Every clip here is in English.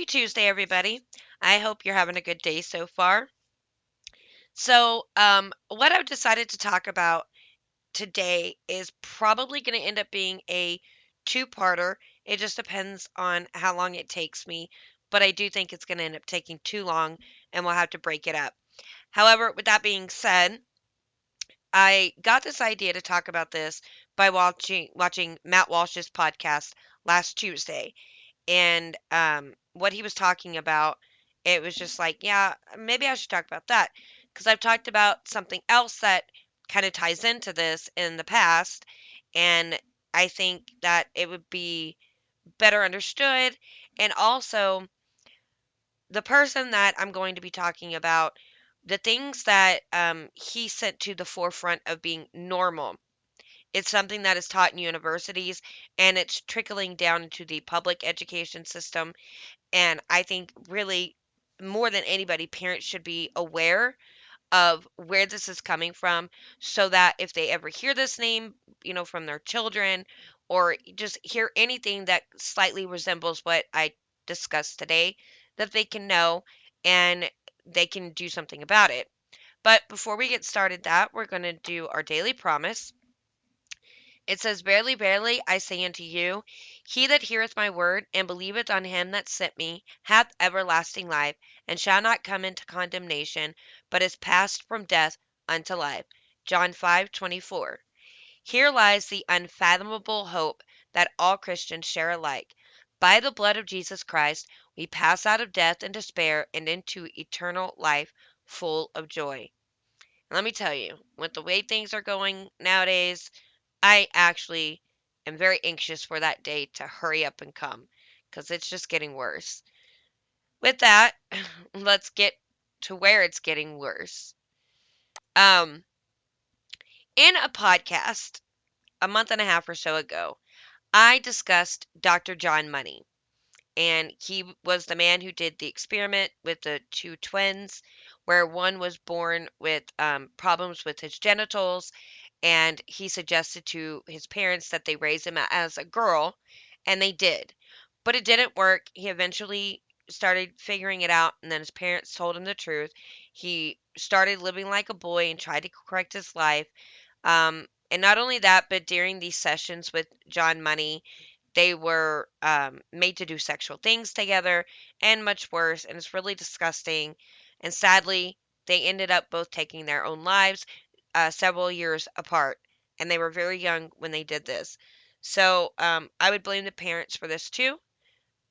Tuesday, everybody. I hope you're having a good day so far. What I've decided to talk about today is probably going to end up being a two-parter. It just depends on how long it takes me, but I do think it's going to end up taking too long and we'll have to break it up. However, with that being said, I got this idea to talk about this by watching Matt Walsh's podcast last Tuesday. And what he was talking about, it was just like, yeah, maybe I should talk about that because I've talked about something else that kind of ties into this in the past, and I think that it would be better understood. And also, the person that I'm going to be talking about, the things that he sent to the forefront of being normal. It's something that is taught in universities and it's trickling down into the public education system. And I think really more than anybody, parents should be aware of where this is coming from so that if they ever hear this name, from their children or just hear anything that slightly resembles what I discussed today, that they can know and they can do something about it. But before we get started that, we're going to do our daily promise. It says, Verily, verily, I say unto you, he that heareth my word, and believeth on him that sent me, hath everlasting life, and shall not come into condemnation, but is passed from death unto life. John 5:24. Here lies the unfathomable hope that all Christians share alike. By the blood of Jesus Christ, we pass out of death and despair and into eternal life full of joy. And let me tell you, with the way things are going nowadays, I actually am very anxious for that day to hurry up and come because it's just getting worse. With that, let's get to where it's getting worse. Um, in a podcast a month and a half or so ago, I discussed Dr. John Money, and he was the man who did the experiment with the two twins, where one was born with problems with his genitals, and he suggested to his parents that they raise him as a girl, and they did. But it didn't work. He eventually started figuring it out, and then his parents told him the truth. He started living like a boy and tried to correct his life. And not only that, but during these sessions with John Money, they were made to do sexual things together and much worse, and it's really disgusting. And sadly, they ended up both taking their own lives several years apart, and they were very young when they did this. So I would blame the parents for this too,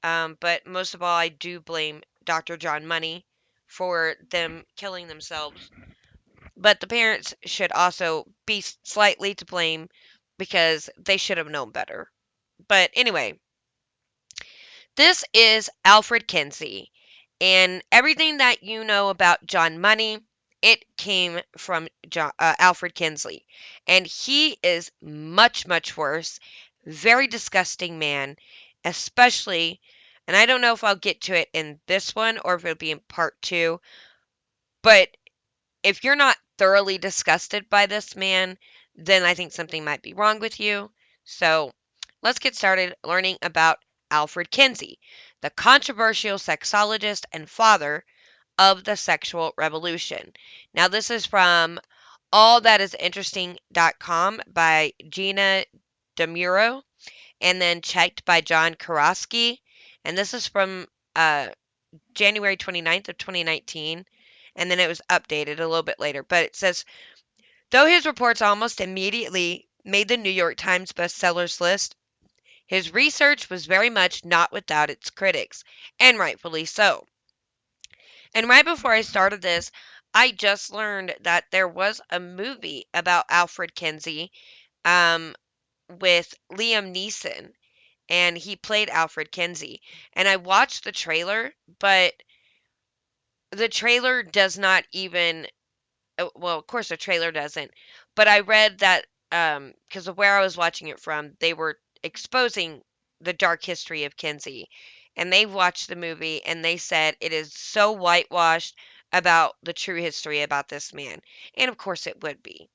but most of all, I do blame Dr. John Money for them killing themselves. But the parents should also be slightly to blame because they should have known better. But anyway, this is Alfred Kinsey, and everything that you know about John Money, it came from Alfred Kinsey, and he is much, much worse. Very disgusting man, especially, and I don't know if I'll get to it in this one or if it'll be in part two, but if you're not thoroughly disgusted by this man, then I think something might be wrong with you. So let's get started learning about Alfred Kinsey, the controversial sexologist and father of the sexual revolution. Now, this is from allthatisinteresting.com by Gina DeMuro, and then checked by John Karosky. And this is from January 29th of 2019, and then it was updated a little bit later. But it says, though his reports almost immediately made the New York Times bestsellers list, his research was very much not without its critics, and rightfully so. And right before I started this, I just learned that there was a movie about Alfred Kinsey with Liam Neeson, and he played Alfred Kinsey. And I watched the trailer, but the trailer does not even, well, of course the trailer doesn't, but I read that because of where I was watching it from, they were exposing the dark history of Kinsey, and they watched the movie and they said it is so whitewashed about the true history about this man, and of course it would be.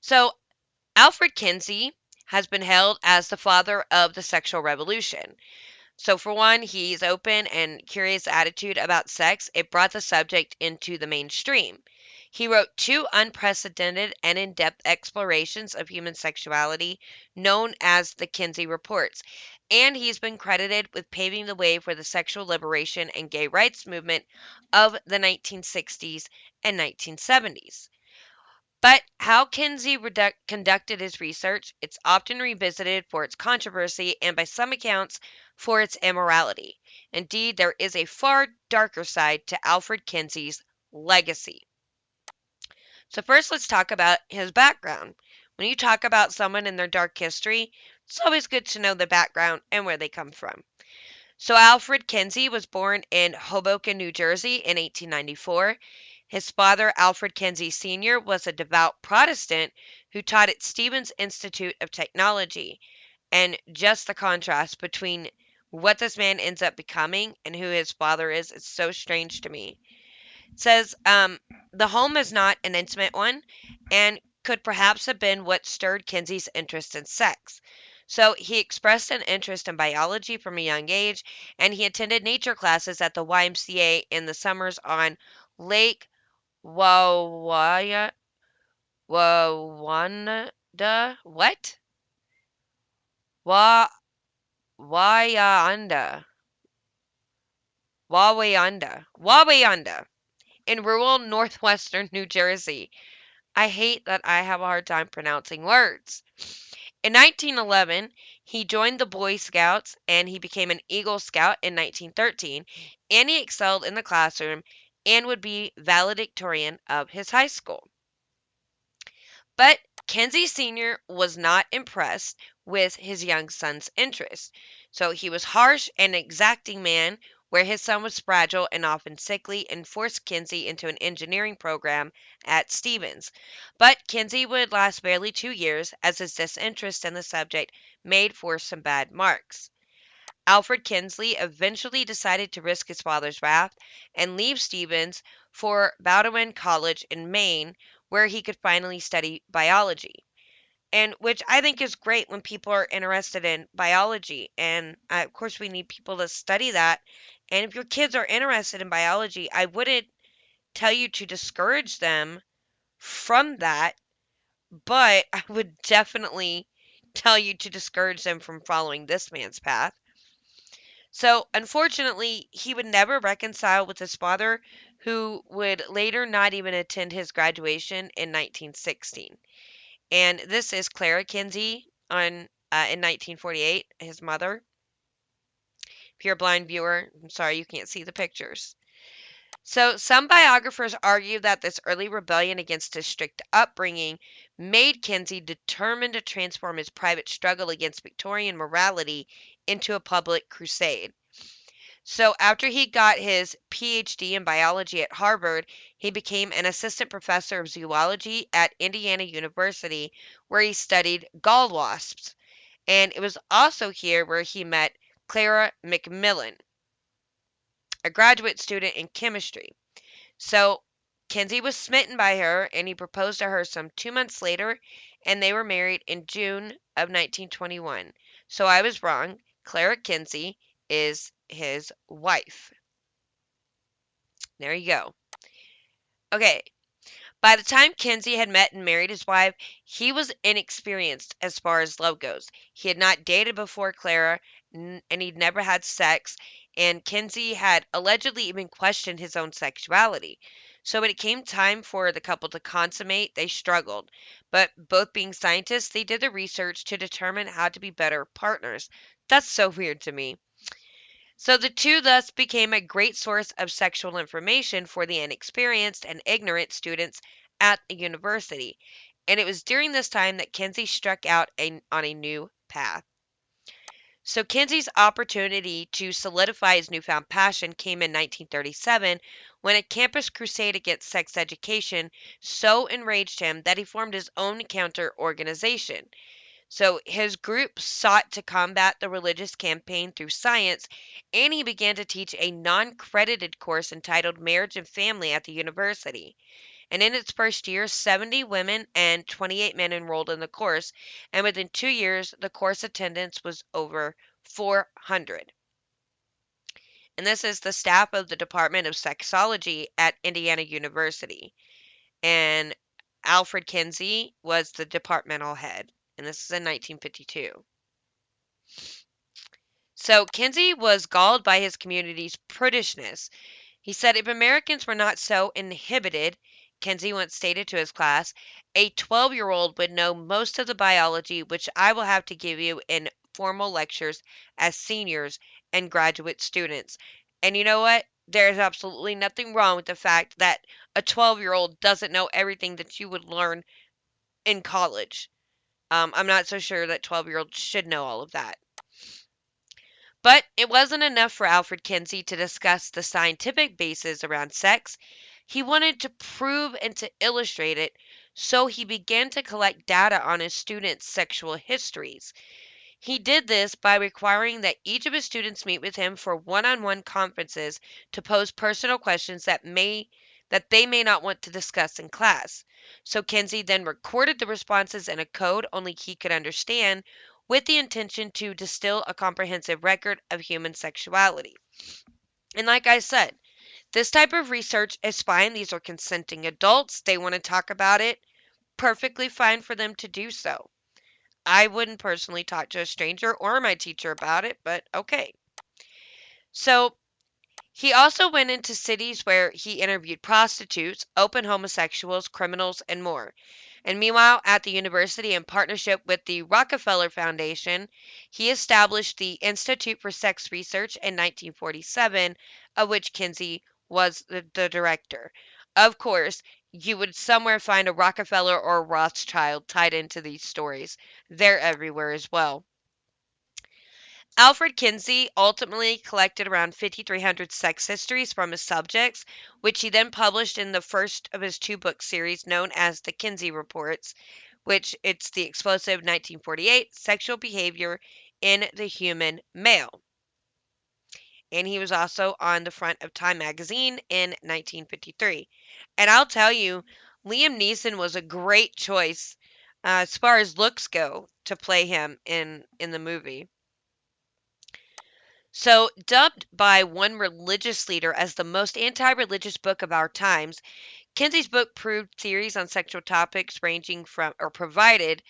So Alfred Kinsey has been hailed as the father of the sexual revolution. So, for one, he's open and curious attitude about sex. It brought the subject into the mainstream. He wrote two unprecedented and in depth explorations of human sexuality known as the Kinsey Reports, and he's been credited with paving the way for the sexual liberation and gay rights movement of the 1960s and 1970s. But how Kinsey conducted his research, it's often revisited for its controversy and, by some accounts, for its immorality. Indeed, there is a far darker side to Alfred Kinsey's legacy. So, first, let's talk about his background. When you talk about someone in their dark history, it's always good to know the background and where they come from. So, Alfred Kinsey was born in Hoboken, New Jersey in 1894. His father, Alfred Kinsey Sr., was a devout Protestant who taught at Stevens Institute of Technology. And just the contrast between what this man ends up becoming and who his father is so strange to me. It says, the home is not an intimate one and could perhaps have been what stirred Kinsey's interest in sex. So he expressed an interest in biology from a young age, and he attended nature classes at the YMCA in the summers on Lake Wawaya, Wawanda, what? Wa, Wayanda, Wawayanda, in rural northwestern New Jersey. I hate that I have a hard time pronouncing words. In 1911, he joined the Boy Scouts and he became an Eagle Scout in 1913, and he excelled in the classroom and would be valedictorian of his high school. But Kinsey Sr. was not impressed with his young son's interest, so he was harsh and exacting man where his son was fragile and often sickly and forced Kinsey into an engineering program at Stevens. But Kinsey would last barely 2 years as his disinterest in the subject made for some bad marks. Alfred Kinsey eventually decided to risk his father's wrath and leave Stevens for Bowdoin College in Maine, where he could finally study biology. And which I think is great when people are interested in biology. And of course, we need people to study that. And if your kids are interested in biology, I wouldn't tell you to discourage them from that, but I would definitely tell you to discourage them from following this man's path. So, unfortunately, he would never reconcile with his father, who would later not even attend his graduation in 1916. And this is Clara Kinsey in 1948, his mother. If you're a blind viewer, I'm sorry you can't see the pictures. So, some biographers argue that this early rebellion against his strict upbringing made Kinsey determined to transform his private struggle against Victorian morality into a public crusade. So, after he got his PhD in biology at Harvard, he became an assistant professor of zoology at Indiana University, where he studied gall wasps. And it was also here where he met Clara McMillan, a graduate student in chemistry. So, Kinsey was smitten by her and he proposed to her some 2 months later, and they were married in June of 1921. So, I was wrong. Clara Kinsey is his wife. There you go. Okay, by the time Kinsey had met and married his wife, he was inexperienced as far as love goes. He had not dated before Clara, and he'd never had sex, and Kinsey had allegedly even questioned his own sexuality. So when it came time for the couple to consummate, they struggled. But both being scientists, they did the research to determine how to be better partners. That's so weird to me. So the two thus became a great source of sexual information for the inexperienced and ignorant students at the university. And it was during this time that Kinsey struck out on a new path. So Kinsey's opportunity to solidify his newfound passion came in 1937 when a campus crusade against sex education so enraged him that he formed his own counter organization. So his group sought to combat the religious campaign through science, and he began to teach a non credited course entitled Marriage and Family at the university. And in its first year, 70 women and 28 men enrolled in the course, and within 2 years, the course attendance was over 400. and this is the staff of the Department of Sexology at Indiana University. And Alfred Kinsey was the departmental head, and this is in 1952. So Kinsey was galled by his community's prudishness. He said if Americans were not so inhibited, Kinsey once stated to his class, a 12-year-old would know most of the biology which I will have to give you in formal lectures as seniors and graduate students. And you know what? There's absolutely nothing wrong with the fact that a 12-year-old doesn't know everything that you would learn in college. I'm not so sure that 12-year-olds should know all of that. But it wasn't enough for Alfred Kinsey to discuss the scientific basis around sex. He wanted to prove and to illustrate it, so he began to collect data on his students' sexual histories. He did this by requiring that each of his students meet with him for one-on-one conferences to pose personal questions that they may not want to discuss in class. So Kinsey then recorded the responses in a code only he could understand, with the intention to distill a comprehensive record of human sexuality. And like I said, this type of research is fine. These are consenting adults. They want to talk about it. Perfectly fine for them to do so. I wouldn't personally talk to a stranger or my teacher about it, but okay. So he also went into cities where he interviewed prostitutes, open homosexuals, criminals, and more. And meanwhile, at the university, in partnership with the Rockefeller Foundation, he established the Institute for Sex Research in 1947, of which Kinsey was the director. Of course, you would somewhere find a Rockefeller or a Rothschild tied into these stories. They're everywhere as well. Alfred Kinsey ultimately collected around 5,300 sex histories from his subjects, which he then published in the first of his two-book series known as the Kinsey Reports, which it's the explosive 1948 sexual behavior in the human male. And he was also on the front of Time magazine in 1953. And I'll tell you, Liam Neeson was a great choice as far as looks go to play him in the movie. So, dubbed by one religious leader as the most anti religious book of our times, Kinsey's book proved theories on sexual topics ranging from, or provided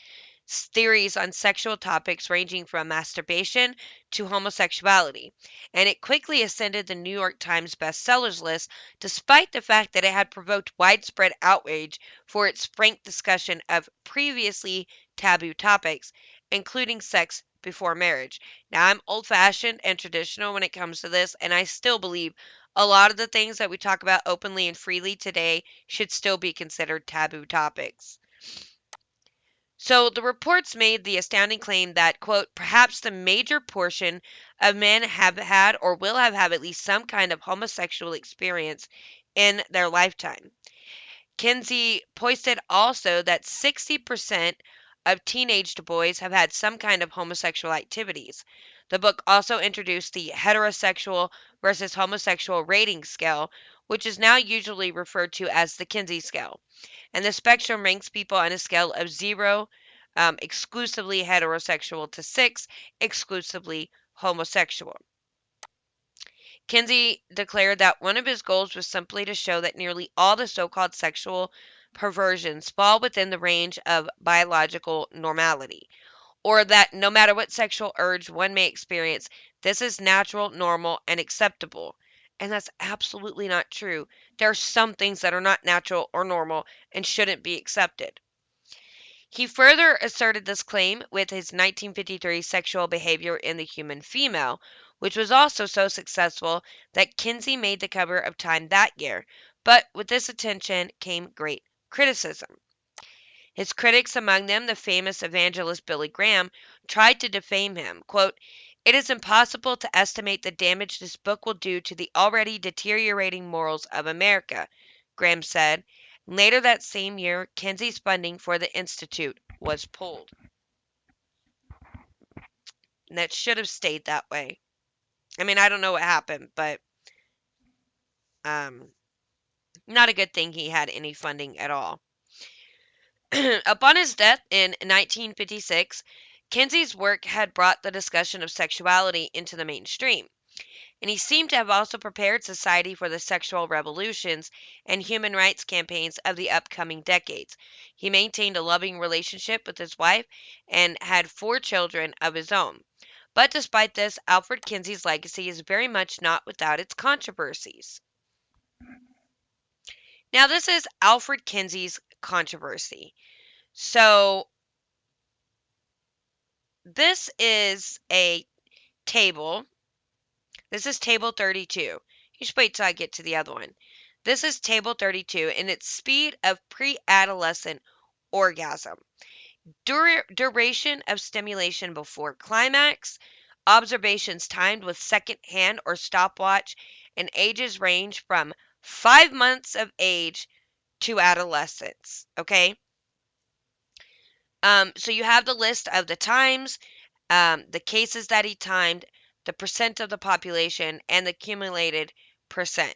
theories on sexual topics ranging from masturbation to homosexuality, and it quickly ascended the New York Times bestsellers list despite the fact that it had provoked widespread outrage for its frank discussion of previously taboo topics, including sex before marriage. Now, I'm old fashioned and traditional when it comes to this, and I still believe a lot of the things that we talk about openly and freely today should still be considered taboo topics. So the reports made the astounding claim that, quote, perhaps the major portion of men have had or will have had at least some kind of homosexual experience in their lifetime. Kinsey posted also that 60% of teenaged boys have had some kind of homosexual activities. The book also introduced the heterosexual versus homosexual rating scale, which is now usually referred to as the Kinsey scale. And the spectrum ranks people on a scale of 0, exclusively heterosexual, to 6, exclusively homosexual. Kinsey declared that one of his goals was simply to show that nearly all the so-called sexual perversions fall within the range of biological normality, or that no matter what sexual urge one may experience, this is natural, normal, and acceptable. And that's absolutely not true. There are some things that are not natural or normal and shouldn't be accepted. He further asserted this claim with his 1953 Sexual Behavior in the Human Female, which was also so successful that Kinsey made the cover of Time that year. But with this attention came great criticism. His critics, among them the famous evangelist Billy Graham, tried to defame him. Quote, it is impossible to estimate the damage this book will do to the already deteriorating morals of America, Graham said. Later that same year, Kinsey's funding for the Institute was pulled. And that should have stayed that way. I mean, I don't know what happened, but not a good thing he had any funding at all. Upon his death in 1956, Kinsey's work had brought the discussion of sexuality into the mainstream. and he seemed to have also prepared society for the sexual revolutions and human rights campaigns of the upcoming decades. He maintained a loving relationship with his wife and had 4 children of his own. But despite this, Alfred Kinsey's legacy is very much not without its controversies. Now, this is Alfred Kinsey's controversy. So, this is a table. This is table 32. You should wait till I get to the other one. This is table 32, and it's speed of pre-adolescent orgasm. Duration of stimulation before climax. Observations timed with second hand or stopwatch, and ages range from 5 months of age to adolescence. Okay? So you have the list of the times, the cases that he timed, the percent of the population, and the accumulated percent.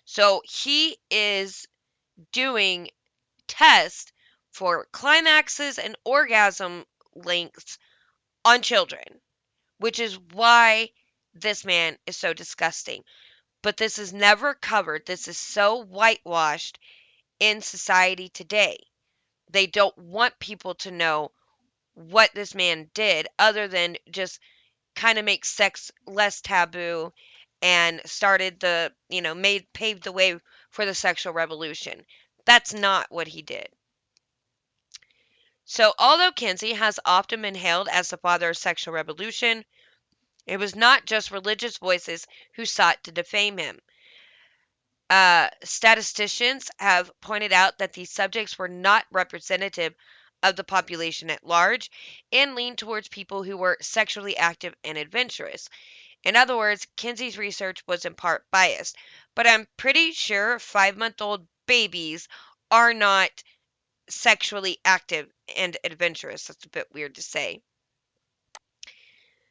So he is doing tests for climaxes and orgasm lengths on children, which is why this man is so disgusting. But this is never covered. This is so whitewashed in society today. They don't want people to know what this man did other than just kind of make sex less taboo and started paved the way for the sexual revolution. That's not what he did. So, although Kinsey has often been hailed as the father of sexual revolution, it was not just religious voices who sought to defame him. Statisticians have pointed out that these subjects were not representative of the population at large and leaned towards people who were sexually active and adventurous. In other words, Kinsey's research was in part biased, but I'm pretty sure 5-month-old babies are not sexually active and adventurous. That's a bit weird to say.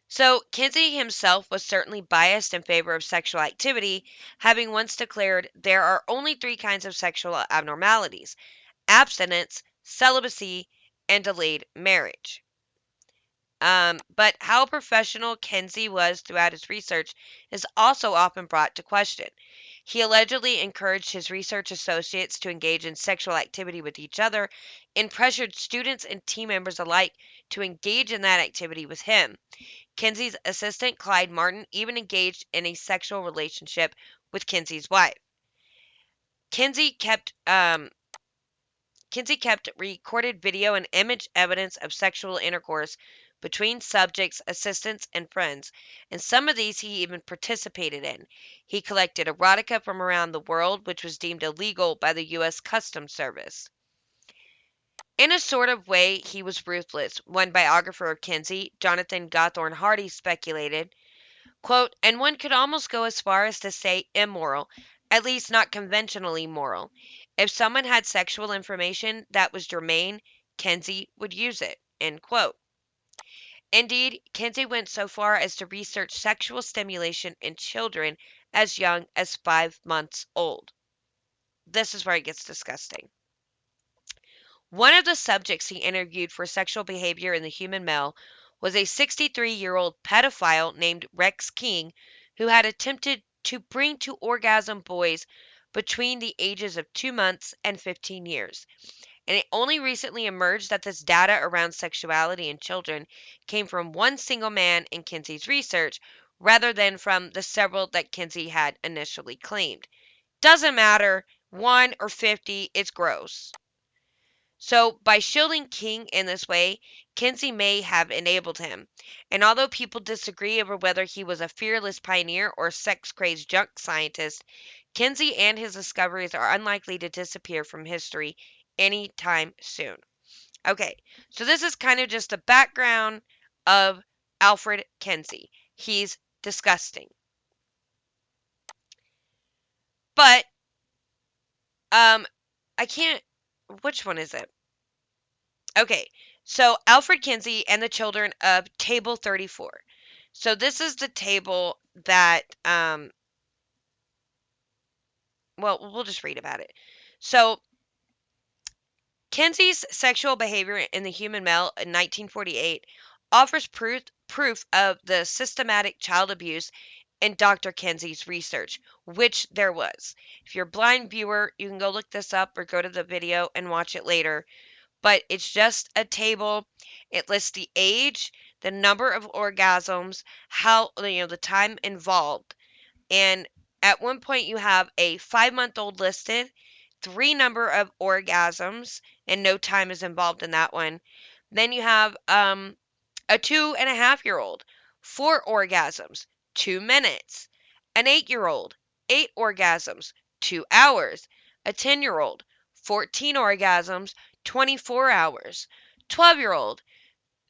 So, Kinsey himself was certainly biased in favor of sexual activity, having once declared there are only 3 kinds of sexual abnormalities: abstinence, celibacy, and delayed marriage. But how professional Kinsey was throughout his research is also often brought to question. He allegedly encouraged his research associates to engage in sexual activity with each other and pressured students and team members alike to engage in that activity with him. Kinsey's assistant, Clyde Martin, even engaged in a sexual relationship with Kinsey's wife. Kinsey kept recorded video and image evidence of sexual intercourse between subjects, assistants, and friends, and some of these he even participated in. He collected erotica from around the world, which was deemed illegal by the U.S. Customs Service. In a sort of way, he was ruthless. One biographer of Kinsey, Jonathan Gawthorne Hardy, speculated, quote, and one could almost go as far as to say immoral, at least not conventionally moral. If someone had sexual information that was germane, Kinsey would use it, end quote. Indeed, Kinsey went so far as to research sexual stimulation in children as young as 5 months old. This is where it gets disgusting. One of the subjects he interviewed for sexual behavior in the human male was a 63-year-old pedophile named Rex King, who had attempted to bring to orgasm boys between the ages of 2 months and 15 years. And it only recently emerged that this data around sexuality in children came from one single man in Kinsey's research rather than from the several that Kinsey had initially claimed. Doesn't matter, 1 or 50, it's gross. So, by shielding King in this way, Kinsey may have enabled him. And although people disagree over whether he was a fearless pioneer or sex-crazed junk scientist, Kinsey and his discoveries are unlikely to disappear from history anytime soon. Okay, so this is kind of just the background of Alfred Kinsey. He's disgusting. But, I can't, which one is it? Okay, so Alfred Kinsey and the children of Table 34. So this is the table that, well, we'll just read about it. So Kinsey's sexual behavior in the human male in 1948 offers proof of the systematic child abuse in Dr. Kinsey's research, which there was. If you're a blind viewer, you can go look this up or go to the video and watch it later. But it's just a table. It lists the age, the number of orgasms, how, the time involved. And at one point, you have a 5-month-old listed, three number of orgasms, and no time is involved in that one. Then you have a 2.5-year-old, 4 orgasms, 2 minutes. An 8-year-old, 8 orgasms, 2 hours. A 10-year-old, 14 orgasms, 24 hours. 12-year-old,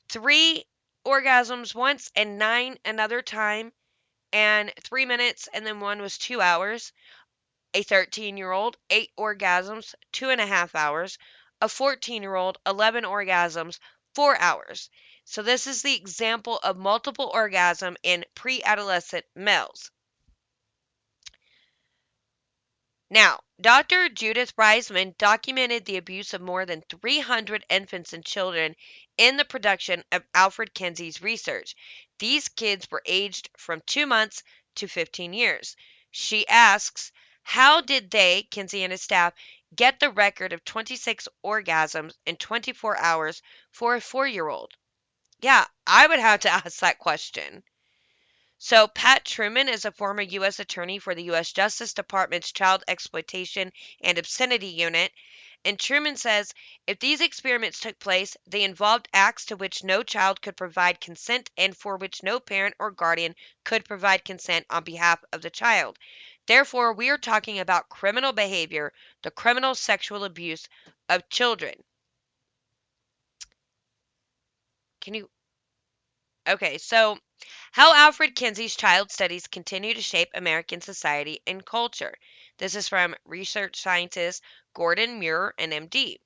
3 orgasms once and 9 another time, and 3 minutes, and then one was 2 hours. A 13-year-old, 8 orgasms, 2.5 hours. A 14-year-old, 11 orgasms, 4 hours. So this is the example of multiple orgasm in pre-adolescent males. Now, Dr. Judith Reisman documented the abuse of more than 300 infants and children in the production of Alfred Kinsey's research. These kids were aged from 2 months to 15 years. She asks, how did they, Kinsey and his staff, get the record of 26 orgasms in 24 hours for a 4-year-old? Yeah, I would have to ask that question. So, Pat Truman is a former U.S. attorney for the U.S. Justice Department's Child Exploitation and Obscenity Unit, and Truman says if these experiments took place, they involved acts to which no child could provide consent and for which no parent or guardian could provide consent on behalf of the child. Therefore, we are talking about criminal behavior, the criminal sexual abuse of children. Can you? Okay, so how Alfred Kinsey's child studies continue to shape American society and culture. This is from research scientist Gordon Muir, an MD.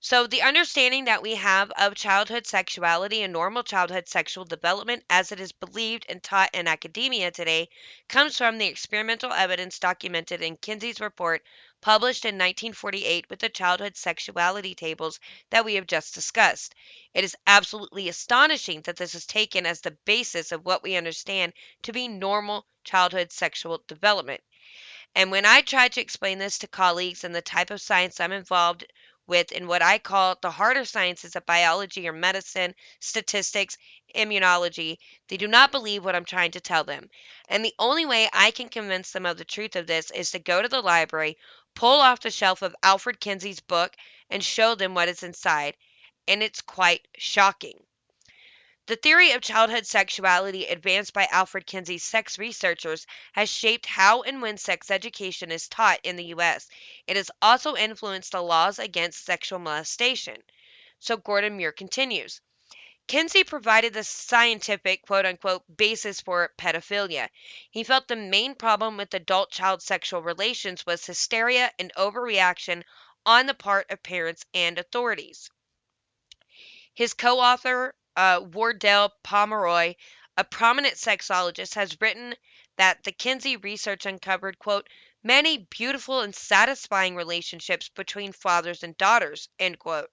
So, the understanding that we have of childhood sexuality and normal childhood sexual development as it is believed and taught in academia today comes from the experimental evidence documented in Kinsey's report published in 1948 with the childhood sexuality tables that we have just discussed. It is absolutely astonishing that this is taken as the basis of what we understand to be normal childhood sexual development. And when I try to explain this to colleagues and the type of science I'm involved with in what I call the harder sciences of biology or medicine, statistics, immunology, they do not believe what I'm trying to tell them. And the only way I can convince them of the truth of this is to go to the library, pull off the shelf of Alfred Kinsey's book, and show them what is inside. And it's quite shocking. The theory of childhood sexuality advanced by Alfred Kinsey's sex researchers has shaped how and when sex education is taught in the U.S. It has also influenced the laws against sexual molestation. So Gordon Muir continues. Kinsey provided the scientific quote unquote basis for pedophilia. He felt the main problem with adult child sexual relations was hysteria and overreaction on the part of parents and authorities. His co-author, Wardell Pomeroy, a prominent sexologist, has written that the Kinsey research uncovered, quote, many beautiful and satisfying relationships between fathers and daughters, end quote.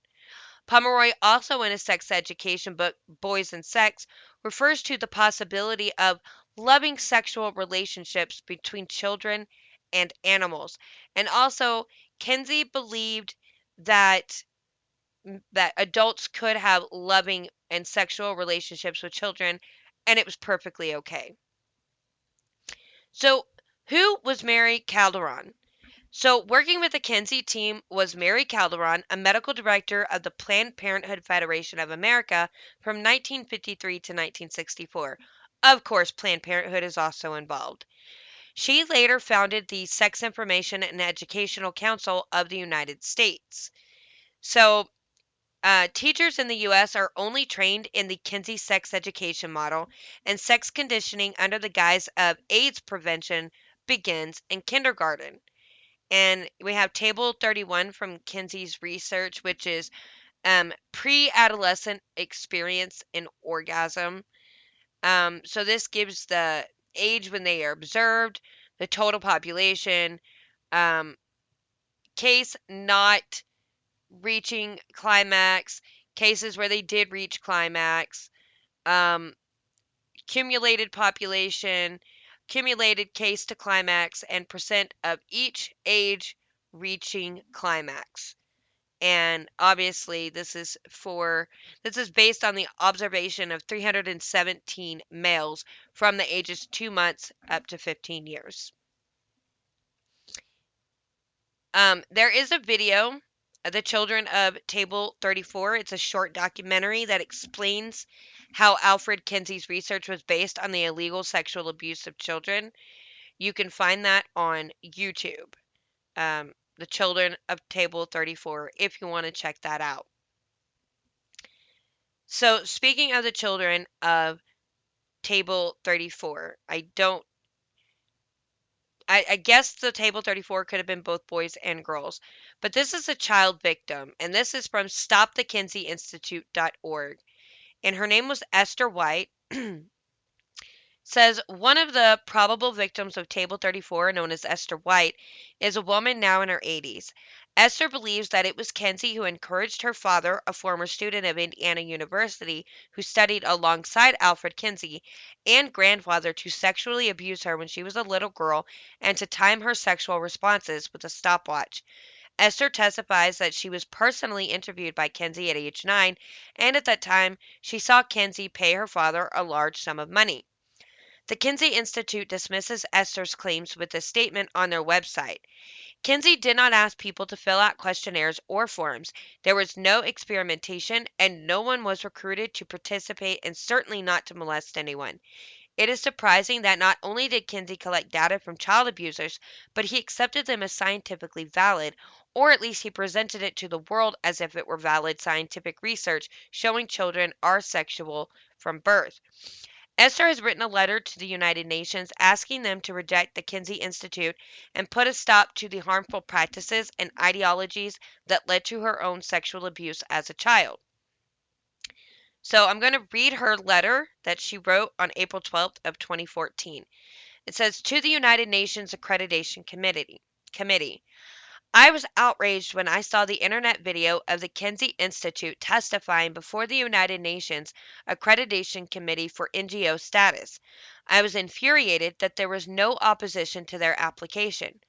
Pomeroy also in his sex education book, Boys and Sex, refers to the possibility of loving sexual relationships between children and animals. And also, Kinsey believed that adults could have loving and sexual relationships with children, and it was perfectly okay. So, who was Mary Calderon? So, working with the Kinsey team was Mary Calderon, a medical director of the Planned Parenthood Federation of America from 1953 to 1964. Of course, Planned Parenthood is also involved. She later founded the Sex Information and Educational Council of the United States. So, teachers in the U.S. are only trained in the Kinsey sex education model, and sex conditioning under the guise of AIDS prevention begins in kindergarten. And we have Table 31 from Kinsey's research, which is pre adolescent experience in orgasm. So this gives the age when they are observed, the total population, um, case not reaching climax, cases where they did reach climax, um, accumulated population, cumulated case to climax, and percent of each age reaching climax. And obviously this is based on the observation of 317 males from the ages 2 months up to 15 years. There is a video, The Children of Table 34. It's a short documentary that explains how Alfred Kinsey's research was based on the illegal sexual abuse of children. You can find that on YouTube. The Children of Table 34, if you want to check that out. So, speaking of the children of Table 34, I guess the Table 34 could have been both boys and girls, but this is a child victim, and this is from stopthekinseyinstitute.org. And her name was Esther White. Says one of the probable victims of Table 34, known as Esther White, is a woman now in her 80s. Esther believes that it was Kinsey who encouraged her father, a former student of Indiana University who studied alongside Alfred Kinsey, and grandfather to sexually abuse her when she was a little girl and to time her sexual responses with a stopwatch. Esther testifies that she was personally interviewed by Kinsey at age 9, and at that time she saw Kinsey pay her father a large sum of money. The Kinsey Institute dismisses Esther's claims with a statement on their website. Kinsey did not ask people to fill out questionnaires or forms. There was no experimentation, and no one was recruited to participate, and certainly not to molest anyone. It is surprising that not only did Kinsey collect data from child abusers, but he accepted them as scientifically valid, or at least he presented it to the world as if it were valid scientific research showing children are sexual from birth. Esther has written a letter to the United Nations asking them to reject the Kinsey Institute and put a stop to the harmful practices and ideologies that led to her own sexual abuse as a child. So I'm going to read her letter that she wrote on April 12th of 2014. It says, to the United Nations Accreditation Committee, I was outraged when I saw the internet video of the Kinsey Institute testifying before the United Nations Accreditation Committee for NGO status. I was infuriated that there was no opposition to their application.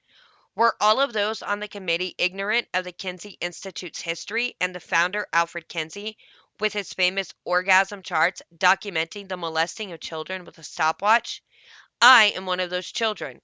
Were all of those on the committee ignorant of the Kinsey Institute's history and the founder, Alfred Kinsey, with his famous orgasm charts documenting the molesting of children with a stopwatch? I am one of those children.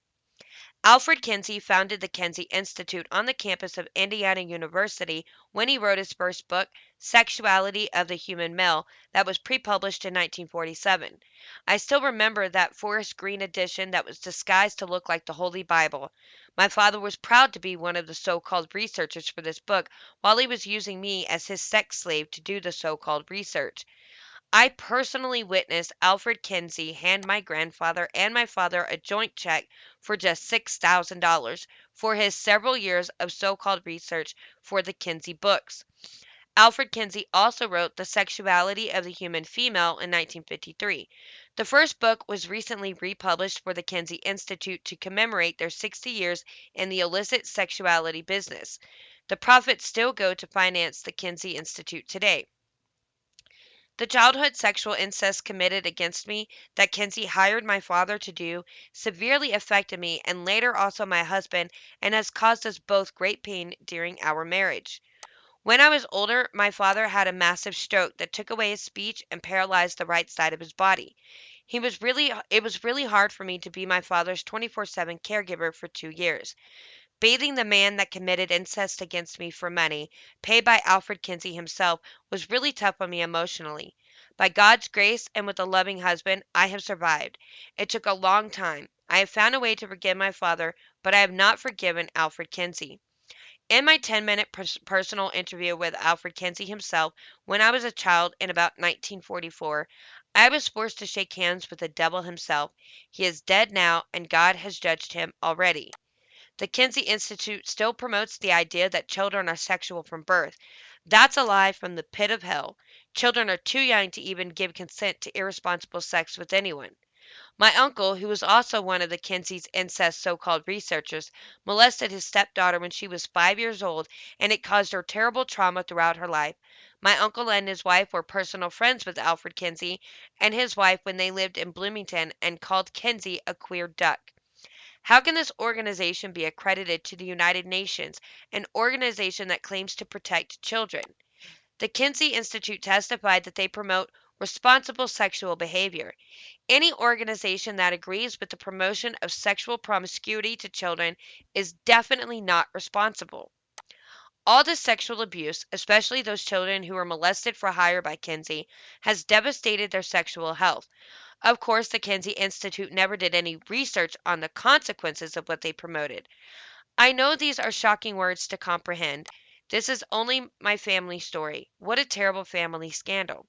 Alfred Kinsey founded the Kinsey Institute on the campus of Indiana University when he wrote his first book, Sexuality of the Human Male, that was pre-published in 1947. I still remember that forest green edition that was disguised to look like the Holy Bible. My father was proud to be one of the so-called researchers for this book while he was using me as his sex slave to do the so-called research. I personally witnessed Alfred Kinsey hand my grandfather and my father a joint check for just $6,000 for his several years of so-called research for the Kinsey books. Alfred Kinsey also wrote The Sexuality of the Human Female in 1953. The first book was recently republished for the Kinsey Institute to commemorate their 60 years in the illicit sexuality business. The profits still go to finance the Kinsey Institute today. The childhood sexual incest committed against me that Kinsey hired my father to do severely affected me and later also my husband and has caused us both great pain during our marriage. When I was older, my father had a massive stroke that took away his speech and paralyzed the right side of his body. It was really hard for me to be my father's 24/7 caregiver for 2 years. Bathing the man that committed incest against me for money, paid by Alfred Kinsey himself, was really tough on me emotionally. By God's grace and with a loving husband, I have survived. It took a long time. I have found a way to forgive my father, but I have not forgiven Alfred Kinsey. In my 10-minute personal interview with Alfred Kinsey himself when I was a child in about 1944, I was forced to shake hands with the devil himself. He is dead now, and God has judged him already. The Kinsey Institute still promotes the idea that children are sexual from birth. That's a lie from the pit of hell. Children are too young to even give consent to irresponsible sex with anyone. My uncle, who was also one of the Kinsey's incest so-called researchers, molested his stepdaughter when she was 5 years old, and it caused her terrible trauma throughout her life. My uncle and his wife were personal friends with Alfred Kinsey and his wife when they lived in Bloomington and called Kinsey a queer duck. How can this organization be accredited to the United Nations, an organization that claims to protect children? The Kinsey Institute testified that they promote responsible sexual behavior. Any organization that agrees with the promotion of sexual promiscuity to children is definitely not responsible. All this sexual abuse, especially those children who were molested for hire by Kinsey, has devastated their sexual health. Of course, the Kinsey Institute never did any research on the consequences of what they promoted. I know these are shocking words to comprehend. This is only my family story. What a terrible family scandal.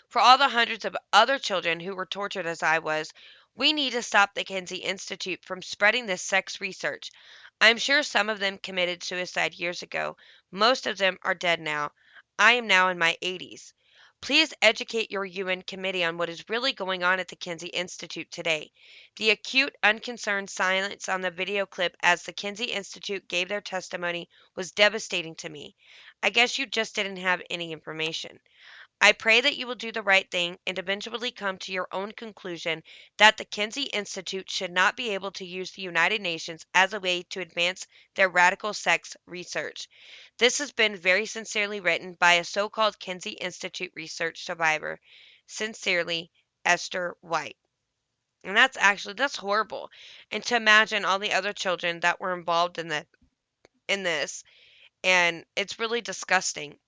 For all the hundreds of other children who were tortured as I was, we need to stop the Kinsey Institute from spreading this sex research. I'm sure some of them committed suicide years ago. Most of them are dead now. I am now in my 80s. Please educate your UN committee on what is really going on at the Kinsey Institute today. The acute, unconcerned silence on the video clip as the Kinsey Institute gave their testimony was devastating to me. I guess you just didn't have any information. I pray that you will do the right thing and eventually come to your own conclusion that the Kinsey Institute should not be able to use the United Nations as a way to advance their radical sex research. This has been very sincerely written by a so-called Kinsey Institute research survivor. Sincerely, Esther White. And that's horrible. And to imagine all the other children that were involved in this, and it's really disgusting.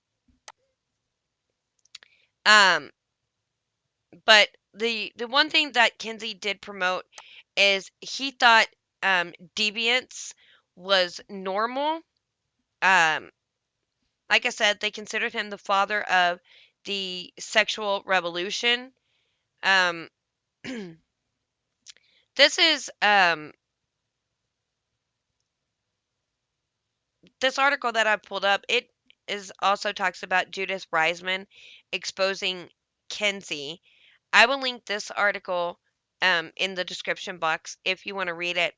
Um But the one thing that Kinsey did promote is he thought deviance was normal. Um, like I said, they considered him the father of the sexual revolution. Um, this is this article that I pulled up. It is also talks about Judith Reisman exposing Kinsey. I will link this article in the description box if you want to read it,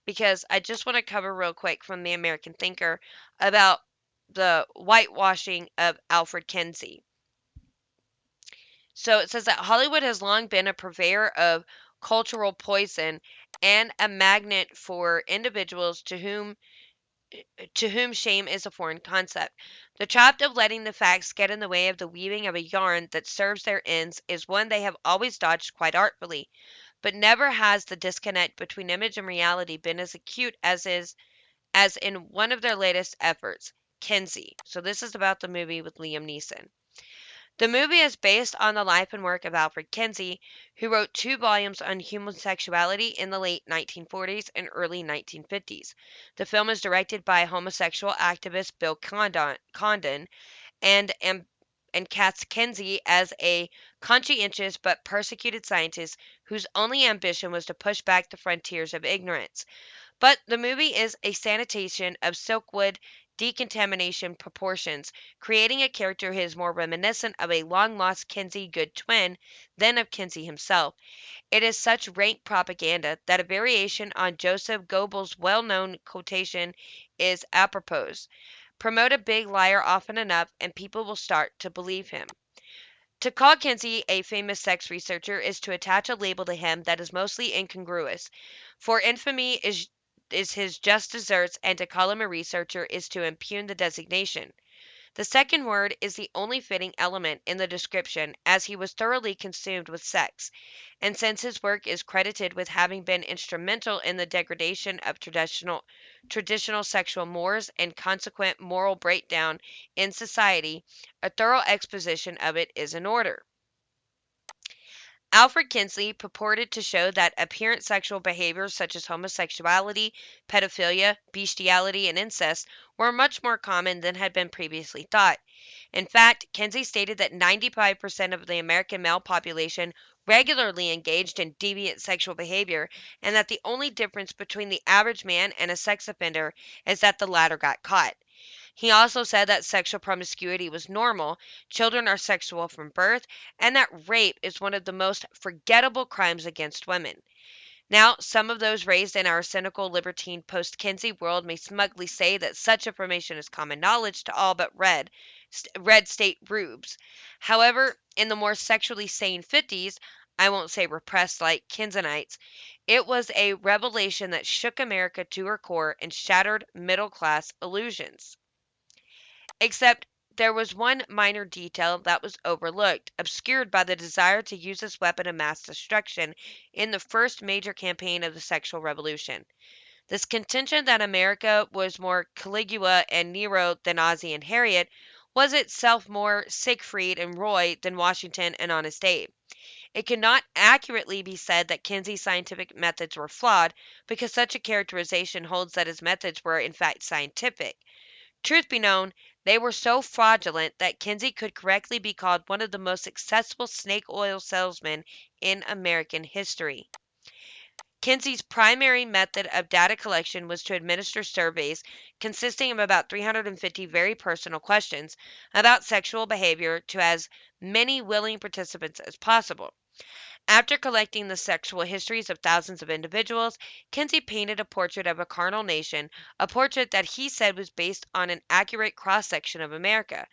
because I just want to cover real quick from the American Thinker about the whitewashing of Alfred Kinsey. So it says that Hollywood has long been a purveyor of cultural poison and a magnet for individuals to whom shame is a foreign concept. The trap of letting the facts get in the way of the weaving of a yarn that serves their ends is one they have always dodged quite artfully, but never has the disconnect between image and reality been as acute as in one of their latest efforts, Kinsey. So this is about the movie with Liam Neeson. The movie is based on the life and work of Alfred Kinsey, who wrote 2 volumes on homosexuality in the late 1940s and early 1950s. The film is directed by homosexual activist Bill Condon and casts Kinsey as a conscientious but persecuted scientist whose only ambition was to push back the frontiers of ignorance. But the movie is a sanitation of Silkwood decontamination proportions, creating a character who is more reminiscent of a long-lost Kinsey good twin than of Kinsey himself. It is such rank propaganda that a variation on Joseph Goebbels' well-known quotation is apropos. Promote a big liar often enough, and people will start to believe him. To call Kinsey a famous sex researcher is to attach a label to him that is mostly incongruous, for infamy is his just deserts, and to call him a researcher is to impugn the designation. The second word is the only fitting element in the description, as he was thoroughly consumed with sex, and since his work is credited with having been instrumental in the degradation of traditional sexual mores and consequent moral breakdown in society, a thorough exposition of it is in order. Alfred Kinsey purported to show that apparent sexual behaviors such as homosexuality, pedophilia, bestiality, and incest were much more common than had been previously thought. In fact, Kinsey stated that 95% of the American male population regularly engaged in deviant sexual behavior, and that the only difference between the average man and a sex offender is that the latter got caught. He also said that sexual promiscuity was normal, children are sexual from birth, and that rape is one of the most forgettable crimes against women. Now, some of those raised in our cynical libertine post Kinsey world may smugly say that such information is common knowledge to all but red state rubes. However, in the more sexually sane 50s, I won't say repressed like Kinsenites, it was a revelation that shook America to her core and shattered middle class illusions. Except there was one minor detail that was overlooked, obscured by the desire to use this weapon of mass destruction in the first major campaign of the sexual revolution. This contention that America was more Caligula and Nero than Ozzie and Harriet was itself more Siegfried and Roy than Washington and Honest Abe. It cannot accurately be said that Kinsey's scientific methods were flawed because such a characterization holds that his methods were in fact scientific. Truth be known, they were so fraudulent that Kinsey could correctly be called one of the most successful snake oil salesmen in American history. Kinsey's primary method of data collection was to administer surveys consisting of about 350 very personal questions about sexual behavior to as many willing participants as possible. After collecting the sexual histories of thousands of individuals, Kinsey painted a portrait of a carnal nation, a portrait that he said was based on an accurate cross section of America.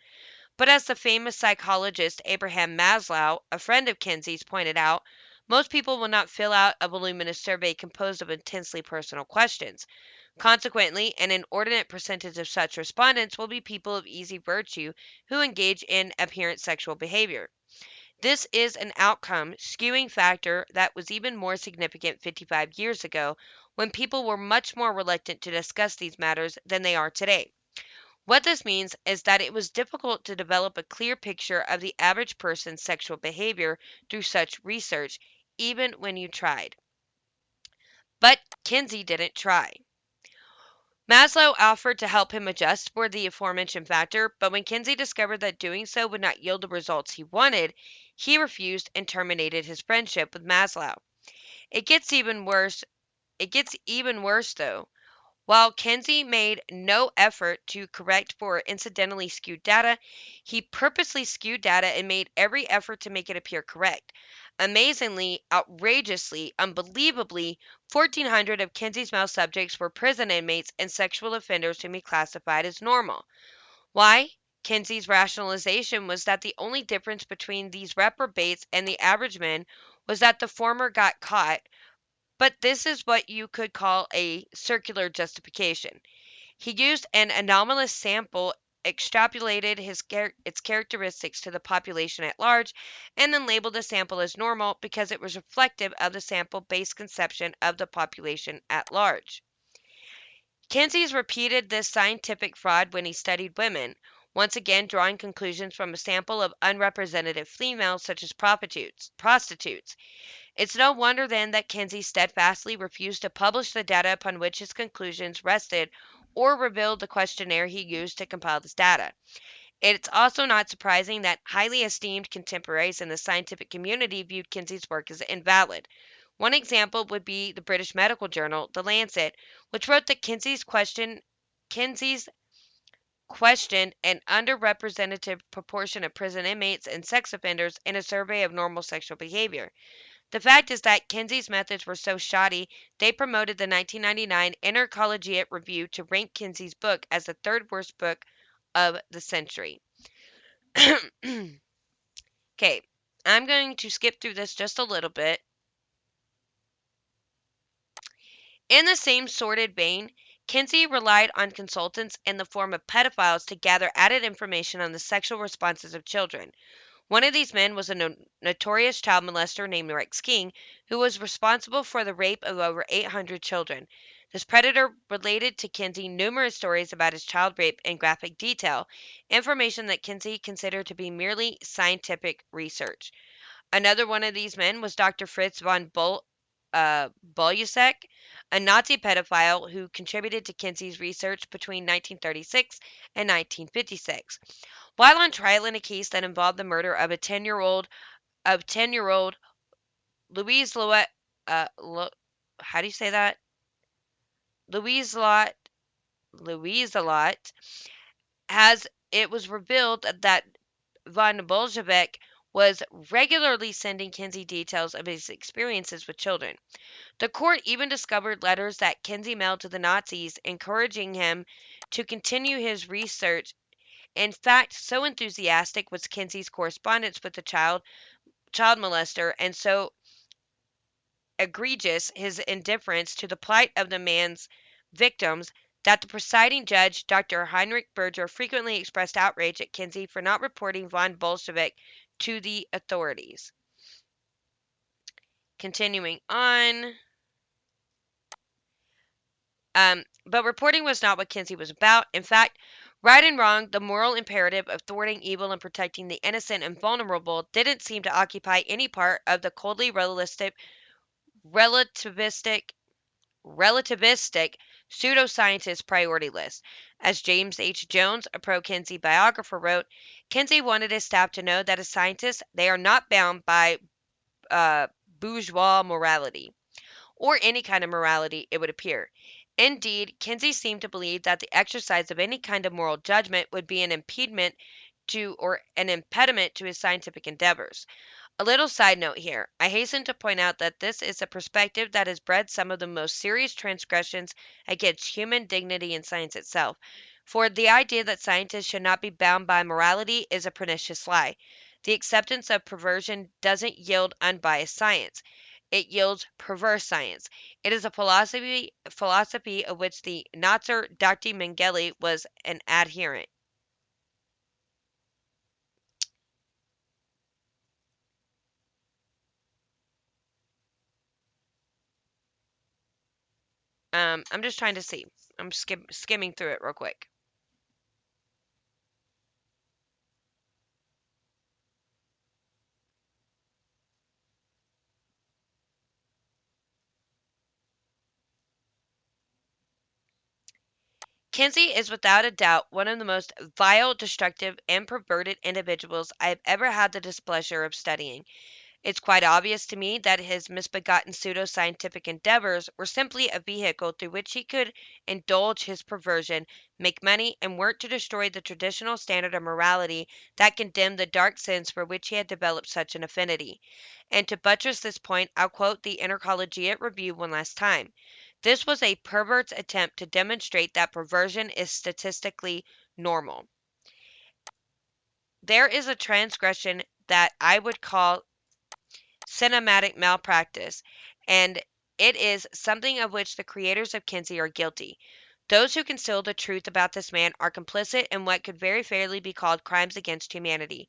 But as the famous psychologist Abraham Maslow, a friend of Kinsey's, pointed out, most people will not fill out a voluminous survey composed of intensely personal questions. Consequently, an inordinate percentage of such respondents will be people of easy virtue who engage in apparent sexual behavior. This is an outcome skewing factor that was even more significant 55 years ago when people were much more reluctant to discuss these matters than they are today. What this means is that it was difficult to develop a clear picture of the average person's sexual behavior through such research, even when you tried. But Kinsey didn't try. Maslow offered to help him adjust for the aforementioned factor, but when Kinsey discovered that doing so would not yield the results he wanted, he refused and terminated his friendship with Maslow. It gets even worse. It gets even worse though. While Kinsey made no effort to correct for incidentally skewed data, he purposely skewed data and made every effort to make it appear correct. Amazingly, outrageously, unbelievably, 1,400 of Kinsey's male subjects were prison inmates and sexual offenders whom he classified as normal. Why? Kinsey's rationalization was that the only difference between these reprobates and the average men was that the former got caught, but this is what you could call a circular justification. He used an anomalous sample, extrapolated its characteristics to the population at large, and then labeled the sample as normal because it was reflective of the sample based conception of the population at large. Kinsey's repeated this scientific fraud when he studied women, once again drawing conclusions from a sample of unrepresentative females such as prostitutes. It's no wonder then that Kinsey steadfastly refused to publish the data upon which his conclusions rested or revealed the questionnaire he used to compile this data. It's also not surprising that highly esteemed contemporaries in the scientific community viewed Kinsey's work as invalid. One example would be the British medical journal, The Lancet, which wrote that Kinsey's questioned an underrepresented proportion of prison inmates and sex offenders in a survey of normal sexual behavior. The fact is that Kinsey's methods were so shoddy, they promoted the 1999 Intercollegiate Review to rank Kinsey's book as the third worst book of the century. Okay, I'm going to skip through this just a little bit. In the same sordid vein, Kinsey relied on consultants in the form of pedophiles to gather added information on the sexual responses of children. One of these men was a notorious child molester named Rex King, who was responsible for the rape of over 800 children. This predator related to Kinsey numerous stories about his child rape in graphic detail, information that Kinsey considered to be merely scientific research. Another one of these men was Dr. Fritz von Bolusek, a Nazi pedophile who contributed to Kinsey's research between 1936 and 1956. While on trial in a case that involved the murder of a 10-year-old Louise Lot, how do you say that? Louise Lot, as it was revealed that von Bolshevik was regularly sending Kinsey details of his experiences with children. The court even discovered letters that Kinsey mailed to the Nazis encouraging him to continue his research. In fact, so enthusiastic was Kinsey's correspondence with the child molester, and so egregious his indifference to the plight of the man's victims, that the presiding judge, Dr. Heinrich Berger, frequently expressed outrage at Kinsey for not reporting von Bolshevik to the authorities. Continuing on. But reporting was not what Kinsey was about. In fact, right and wrong, the moral imperative of thwarting evil and protecting the innocent and vulnerable, didn't seem to occupy any part of the coldly relativistic pseudoscientist priority list. As James H. Jones, a pro-Kinsey biographer, wrote, Kinsey wanted his staff to know that as scientists, they are not bound by bourgeois morality, or any kind of morality, it would appear. Indeed, Kinsey seemed to believe that the exercise of any kind of moral judgment would be an impediment to or an impediment to his scientific endeavors. A little side note here. I hasten to point out that this is a perspective that has bred some of the most serious transgressions against human dignity in science itself. For the idea that scientists should not be bound by morality is a pernicious lie. The acceptance of perversion doesn't yield unbiased science. It yields perverse science. It is a philosophy of which the Nazi Dr. Mengele was an adherent. I'm just trying to see. I'm skimming through it real quick. Kinsey is without a doubt one of the most vile, destructive, and perverted individuals I have ever had the displeasure of studying. It's quite obvious to me that his misbegotten pseudo-scientific endeavors were simply a vehicle through which he could indulge his perversion, make money, and work to destroy the traditional standard of morality that condemned the dark sins for which he had developed such an affinity. And to buttress this point, I'll quote the Intercollegiate Review one last time. This was a pervert's attempt to demonstrate that perversion is statistically normal. There is a transgression that I would call cinematic malpractice, and it is something of which the creators of Kinsey are guilty. Those who conceal the truth about this man are complicit in what could very fairly be called crimes against humanity.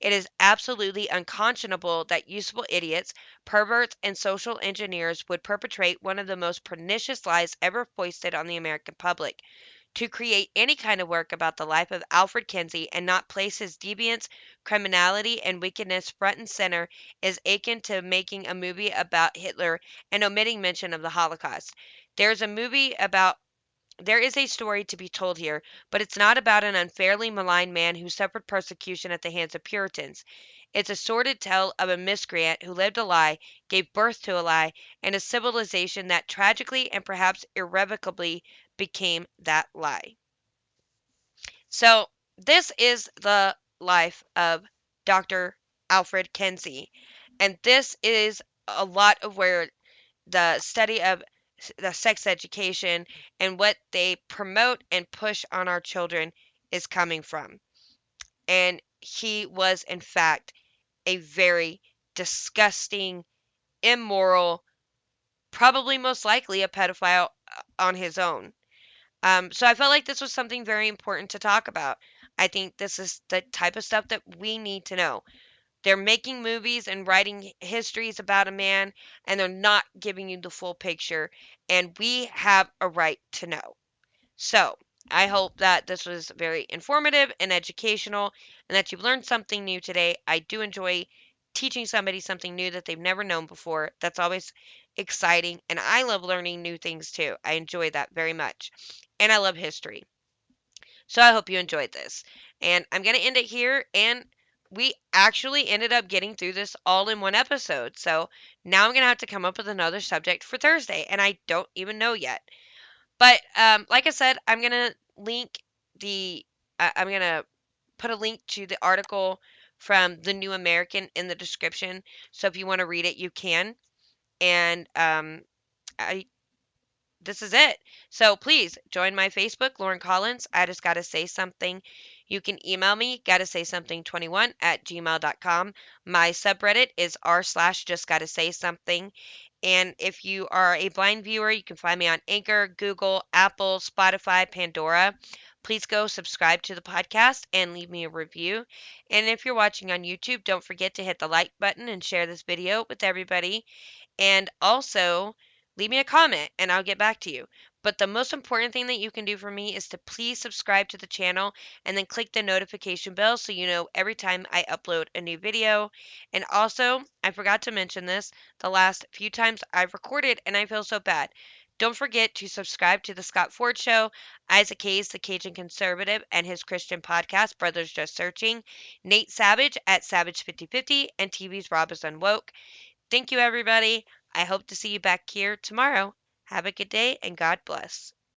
It is absolutely unconscionable that useful idiots, perverts, and social engineers would perpetrate one of the most pernicious lies ever foisted on the American public. To create any kind of work about the life of Alfred Kinsey and not place his deviance, criminality, and wickedness front and center is akin to making a movie about Hitler and omitting mention of the Holocaust. There's a movie about There is a story to be told here, but it's not about an unfairly maligned man who suffered persecution at the hands of Puritans. It's a sordid tale of a miscreant who lived a lie, gave birth to a lie, and a civilization that tragically and perhaps irrevocably became that lie. So, this is the life of Dr. Alfred Kinsey, and this is a lot of where the study of the sex education and what they promote and push on our children is coming from. And he was, in fact, a very disgusting, immoral, probably most likely a pedophile on his own. So I felt like this was something very important to talk about. I think this is the type of stuff that we need to know. They're making movies and writing histories about a man, and they're not giving you the full picture, and we have a right to know. So, I hope that this was very informative and educational, and that you've learned something new today. I do enjoy teaching somebody something new that they've never known before. That's always exciting, and I love learning new things too. I enjoy that very much. And I love history. So I hope you enjoyed this. And I'm going to end it here. And we actually ended up getting through this all in one episode. So now I'm going to have to come up with another subject for Thursday. And I don't even know yet. But like I said, I'm going to link the I'm going to put a link to the article from the New American in the description. So if you want to read it, you can. And I this is it. So please join my Facebook, Lauren Collins. I just gotta say something. You can email me, gotta say something 21 at gmail.com. My subreddit is r slash just gotta say something. And if you are a blind viewer, you can find me on Anchor, Google, Apple, Spotify, Pandora. Please go subscribe to the podcast and leave me a review. And if you're watching on YouTube, don't forget to hit the like button and share this video with everybody. And also, leave me a comment and I'll get back to you. But the most important thing that you can do for me is to please subscribe to the channel and then click the notification bell so you know every time I upload a new video. And also, I forgot to mention this the last few times I've recorded and I feel so bad. Don't forget to subscribe to The Scott Ford Show, Isaac Hayes, the Cajun Conservative, and his Christian podcast, Brothers Just Searching, Nate Savage at Savage 5050, and TV's Rob is Unwoke. Thank you, everybody. I hope to see you back here tomorrow. Have a good day and God bless.